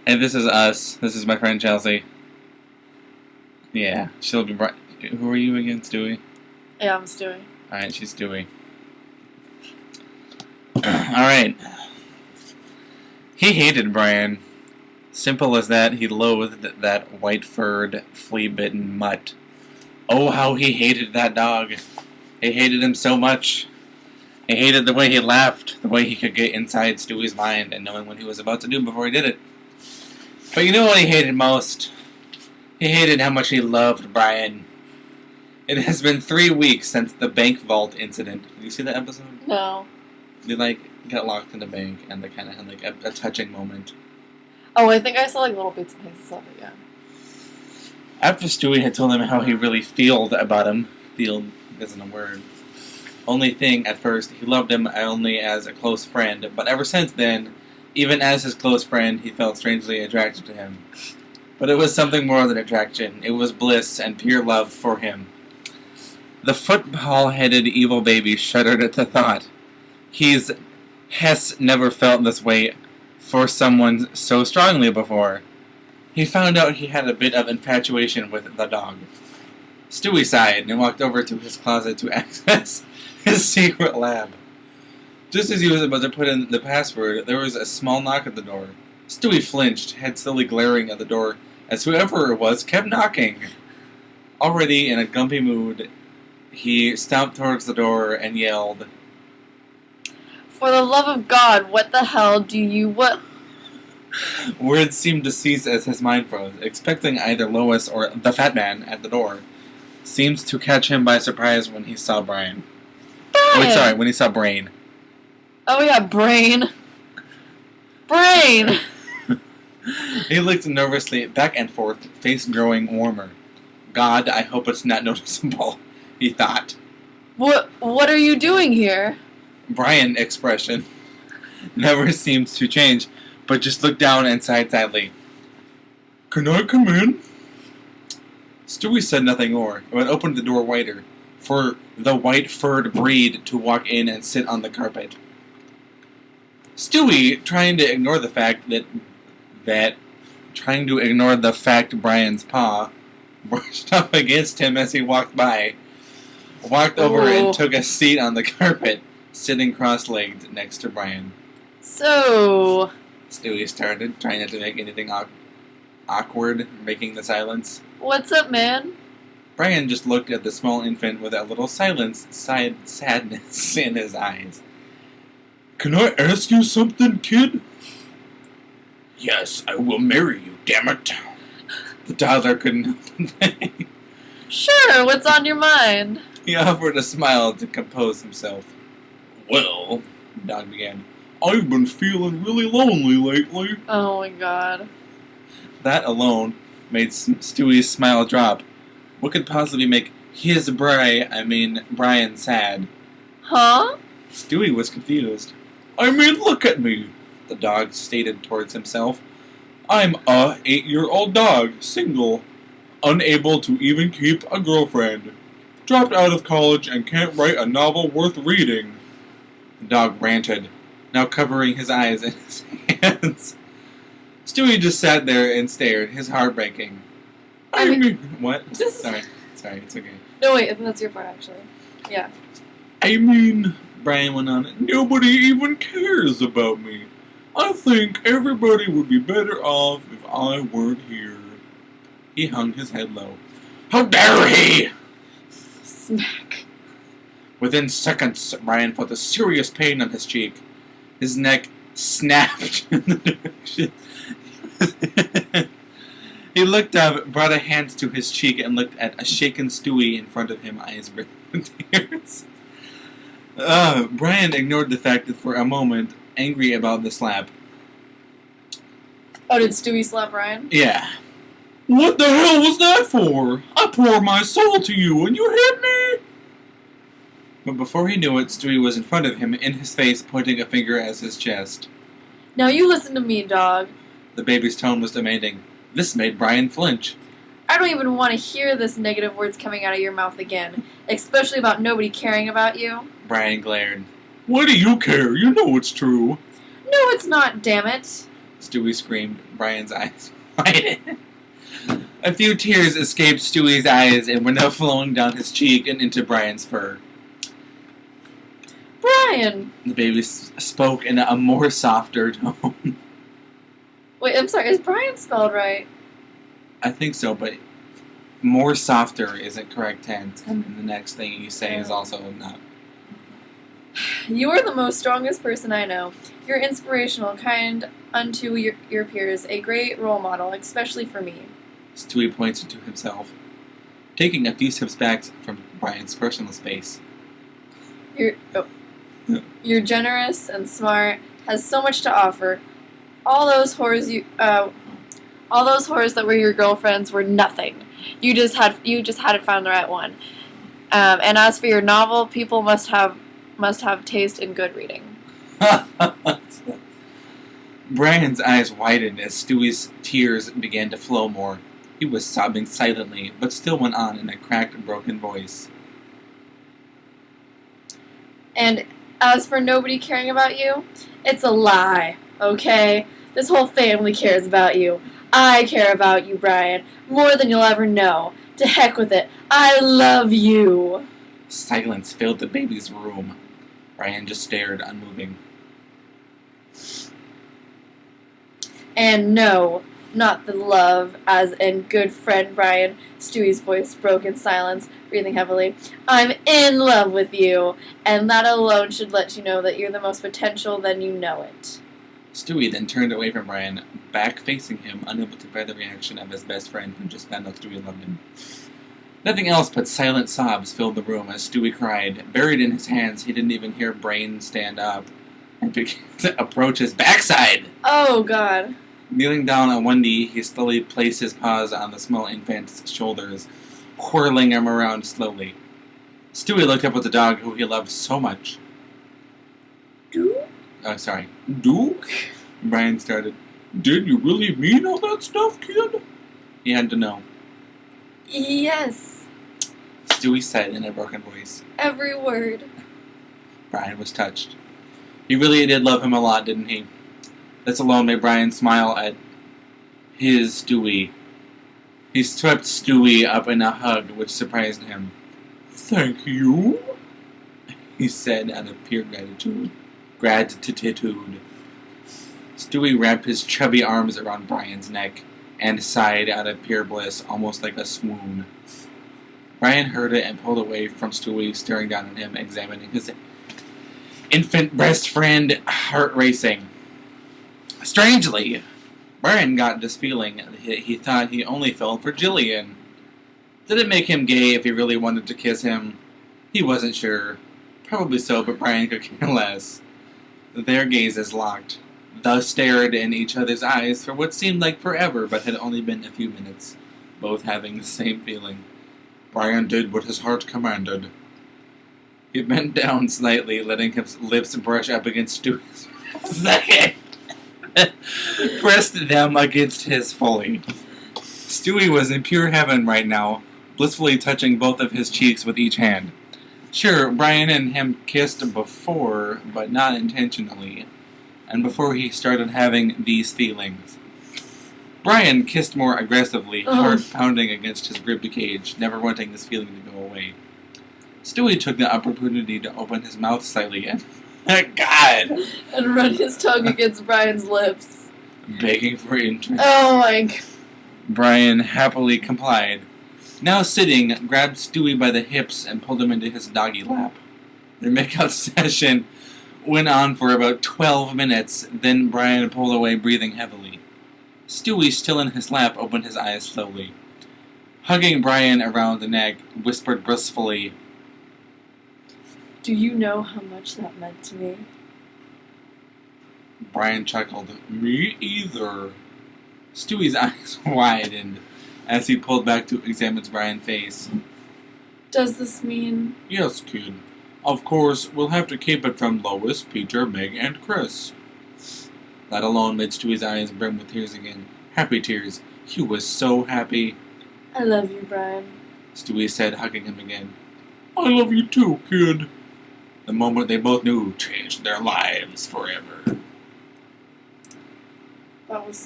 Hey, this is us. This is my friend Chelsea. Yeah, she'll be right. Who are you again, Stewie? Yeah, I'm Stewie. Alright, she's Stewie. Alright. He hated Brian. Simple as that, he loathed that white-furred, flea-bitten mutt. Oh, how he hated that dog. He hated him so much. He hated the way he laughed, the way he could get inside Stewie's mind and knowing what he was about to do before he did it. But you know what he hated most? He hated how much he loved Brian. It has been 3 weeks since the bank vault incident. Did you see that episode? No. They, got locked in the bank and they kind of had, a touching moment. Oh, I think I saw, little bits and pieces of it, yeah. After Stewie had told him how he really feeled about him, feel isn't a word. Only thing, at first, he loved him only as a close friend, but ever since then, even as his close friend, he felt strangely attracted to him. But it was something more than attraction. It was bliss and pure love for him. The football-headed evil baby shuddered at the thought. Hess never felt this way for someone so strongly before. He found out he had a bit of infatuation with the dog. Stewie sighed and walked over to his closet to access his secret lab. Just as he was about to put in the password, there was a small knock at the door. Stewie flinched, head slowly glaring at the door, as whoever it was kept knocking. Already in a grumpy mood, he stomped towards the door and yelled, "For the love of God, what the hell do you what?" Words seemed to cease as his mind froze, expecting either Lois or the fat man at the door. Seemed to catch him by surprise when he saw Brian. Brian! Wait, sorry, when he saw Brain. Oh yeah, Brain. Brain! He looked nervously back and forth, face growing warmer. God, I hope it's not noticeable, he thought. What are you doing here? Brian expression never seemed to change, but just looked down and sighed sadly. Can I come in? Stewie said nothing more, but opened the door wider, for the white-furred breed to walk in and sit on the carpet. Stewie, trying to ignore the fact Brian's paw brushed up against him as he walked by, walked over and took a seat on the carpet, sitting cross-legged next to Brian. So... Stewie started, trying not to make anything awkward, breaking the silence. What's up, man? Brian just looked at the small infant with a little sadness in his eyes. Can I ask you something, kid? Yes, I will marry you, damn it. The toddler couldn't help but think. Sure, what's on your mind? He offered a smile to compose himself. Well, the dog began, I've been feeling really lonely lately. Oh my god. That alone made Stewie's smile drop. What could possibly make Brian sad? Huh? Stewie was confused. I mean, look at me, the dog stated towards himself. I'm a 8-year-old dog, single, unable to even keep a girlfriend, dropped out of college and can't write a novel worth reading. The dog ranted, now covering his eyes in his hands. Stewie just sat there and stared, his heart breaking. I mean, what? Sorry, it's okay. No, wait, I think that's your part, actually. Yeah. I mean, Brian went on, nobody even cares about me. I think everybody would be better off if I weren't here. He hung his head low. How dare he! Smack. Within seconds, Brian felt a serious pain on his cheek. His neck snapped in the direction. He looked up, brought a hand to his cheek, and looked at a shaken Stewie in front of him, eyes brimming with tears. Brian ignored the fact that for a moment, angry about the slap. Oh, did Stewie slap Brian? Yeah. What the hell was that for? I poured my soul to you and you hit me! But before he knew it, Stewie was in front of him, in his face, pointing a finger at his chest. Now you listen to me, dog. The baby's tone was demanding. This made Brian flinch. I don't even want to hear this negative words coming out of your mouth again, especially about nobody caring about you. Brian glared. Why do you care? You know it's true. No, it's not, damn it. Stewie screamed, Brian's eyes widened. A few tears escaped Stewie's eyes and were now flowing down his cheek and into Brian's fur. Brian! The baby spoke in a more softer tone. Wait, I'm sorry, is Brian spelled right? I think so, but more softer isn't correct tense, and then the next thing you say is also not. You are the most strongest person I know. You're inspirational, kind unto your peers, a great role model, especially for me. Stewie pointed to himself, taking a few steps back from Brian's personal space. You're generous and smart, has so much to offer. All those whores that were your girlfriends were nothing. You just hadn't found the right one. And as for your novel, people must have taste in good reading. Brian's eyes widened as Stewie's tears began to flow more. He was sobbing silently, but still went on in a cracked, broken voice. And as for nobody caring about you, it's a lie, okay? This whole family cares about you. I care about you, Brian, more than you'll ever know. To heck with it. I love you. Silence filled the baby's room. Brian just stared, unmoving. And no, not the love, as in good friend Brian. Stewie's voice broke in silence, breathing heavily. I'm in love with you, and that alone should let you know that you're the most potential than you know it. Stewie then turned away from Brian, back facing him, unable to bear the reaction of his best friend who just found out Stewie loved him. Nothing else but silent sobs filled the room as Stewie cried. Buried in his hands, he didn't even hear Brian stand up and begin to approach his backside. Oh, God. Kneeling down on one knee, he slowly placed his paws on the small infant's shoulders, whirling him around slowly. Stewie looked up at the dog who he loved so much. Do? Do? Brian started. Did you really mean all that stuff, kid? He had to know. Yes. Stewie said in a broken voice. Every word. Brian was touched. He really did love him a lot, didn't he? This alone made Brian smile at his Stewie. He swept Stewie up in a hug, which surprised him. Thank you, he said out of pure gratitude. Stewie wrapped his chubby arms around Brian's neck and sighed out of pure bliss, almost like a swoon. Brian heard it and pulled away from Stewie, staring down at him, examining his infant breast friend, heart racing. Strangely, Brian got this feeling he thought he only fell for Jillian. Did it make him gay if he really wanted to kiss him? He wasn't sure. Probably so, but Brian could care less. Their gazes locked. Thus stared in each other's eyes for what seemed like forever, but had only been a few minutes, both having the same feeling. Brian did what his heart commanded. He bent down slightly, letting his lips brush up against Stewie's second. Pressed them against his fully. Stewie was in pure heaven right now, blissfully touching both of his cheeks with each hand. Sure, Brian and him kissed before, but not intentionally, and before he started having these feelings. Brian kissed more aggressively, heart pounding against his rib cage, never wanting this feeling to go away. Stewie took the opportunity to open his mouth slightly and... God! And run his tongue against Brian's lips. Begging for interest. Oh my God. Brian happily complied. Now sitting, grabbed Stewie by the hips and pulled him into his doggy lap. Their makeout session went on for about 12 minutes, then Brian pulled away, breathing heavily. Stewie, still in his lap, opened his eyes slowly. Hugging Brian around the neck, whispered blissfully, Do you know how much that meant to me? Brian chuckled. Me either. Stewie's eyes widened as he pulled back to examine Brian's face. Does this mean... Yes, kid. Of course, we'll have to keep it from Lois, Peter, Meg, and Chris. That alone made Stewie's eyes brim with tears again. Happy tears. He was so happy. I love you, Brian. Stewie said, hugging him again. I love you too, kid. The moment they both knew changed their lives forever. That was so